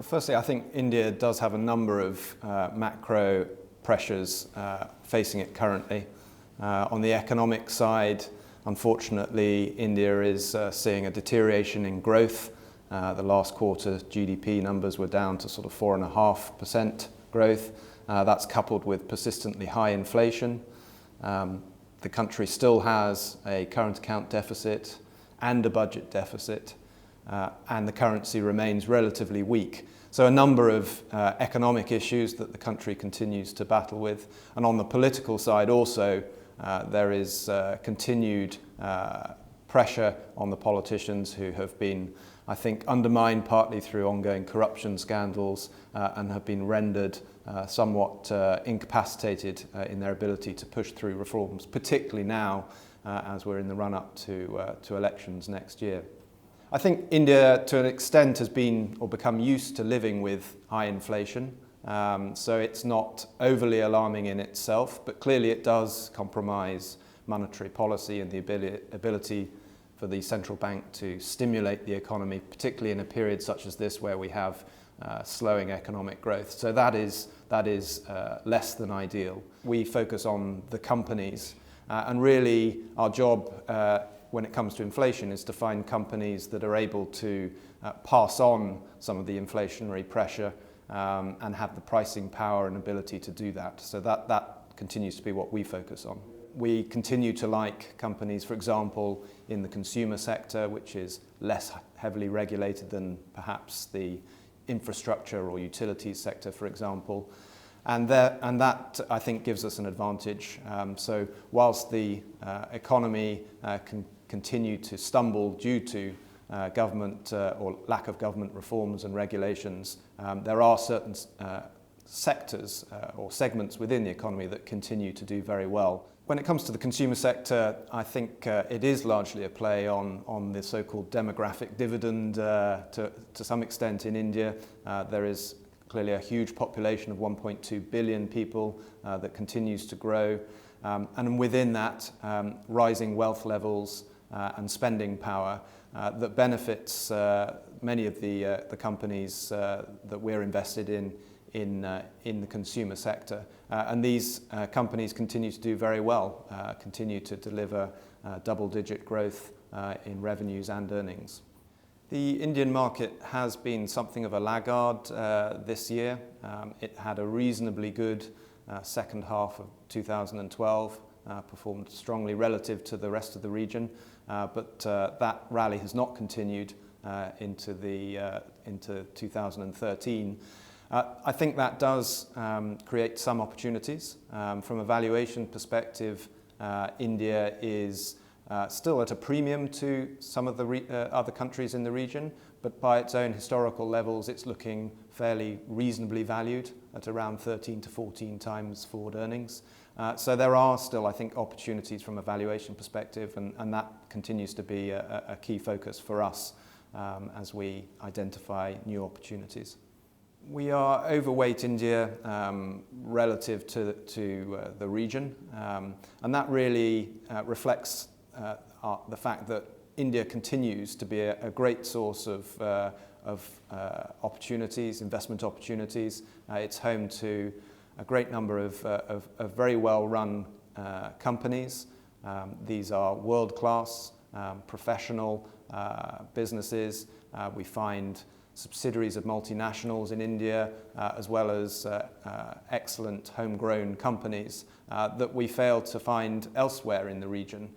Well, firstly, I think India does have a number of macro pressures facing it currently. On the economic side, unfortunately, India is seeing a deterioration in growth. The last quarter GDP numbers were down to sort of 4.5% growth. That's coupled with persistently high inflation. The country still has a current account deficit and a budget deficit, and the currency remains relatively weak. So a number of economic issues that the country continues to battle with. And on the political side also, there is continued pressure on the politicians who have been, I think, undermined partly through ongoing corruption scandals and have been rendered somewhat incapacitated in their ability to push through reforms, particularly now as we're in the run-up to elections next year. I think India, to an extent, has been or become used to living with high inflation. So it's not overly alarming in itself, but clearly it does compromise monetary policy and the ability for the central bank to stimulate the economy, particularly in a period such as this where we have slowing economic growth. So that is less than ideal. We focus on the companies, and really our job when it comes to inflation is to find companies that are able to pass on some of the inflationary pressure and have the pricing power and ability to do that. So that continues to be what we focus on. We continue to like companies, for example, in the consumer sector, which is less heavily regulated than perhaps the infrastructure or utilities sector, for example. And that, I think, gives us an advantage. So whilst the economy can continue to stumble due to government or lack of government reforms and regulations, there are certain sectors or segments within the economy that continue to do very well. When it comes to the consumer sector, I think it is largely a play on the so-called demographic dividend to some extent in India. There is clearly a huge population of 1.2 billion people that continues to grow. And within that, rising wealth levels and spending power that benefits many of the companies that we're invested in the consumer sector. And these companies continue to do very well, continue to deliver double-digit growth in revenues and earnings. The Indian market has been something of a laggard this year. It had a reasonably good second half of 2012, performed strongly relative to the rest of the region, but that rally has not continued into 2013. I think that does create some opportunities. From a valuation perspective, India is still at a premium to some of the other countries in the region, but by its own historical levels, it's looking fairly reasonably valued at around 13 to 14 times forward earnings. So there are still, I think, opportunities from a valuation perspective, and that continues to be a key focus for us as we identify new opportunities. We are overweight India relative to the region, and that really reflects the fact that India continues to be a great source of opportunities, investment opportunities. It's home to a great number of very well-run companies. These are world-class, professional businesses. We find subsidiaries of multinationals in India, as well as excellent homegrown companies that we fail to find elsewhere in the region.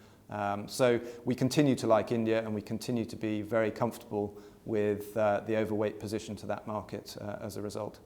So we continue to like India, and we continue to be very comfortable with the overweight position to that market as a result.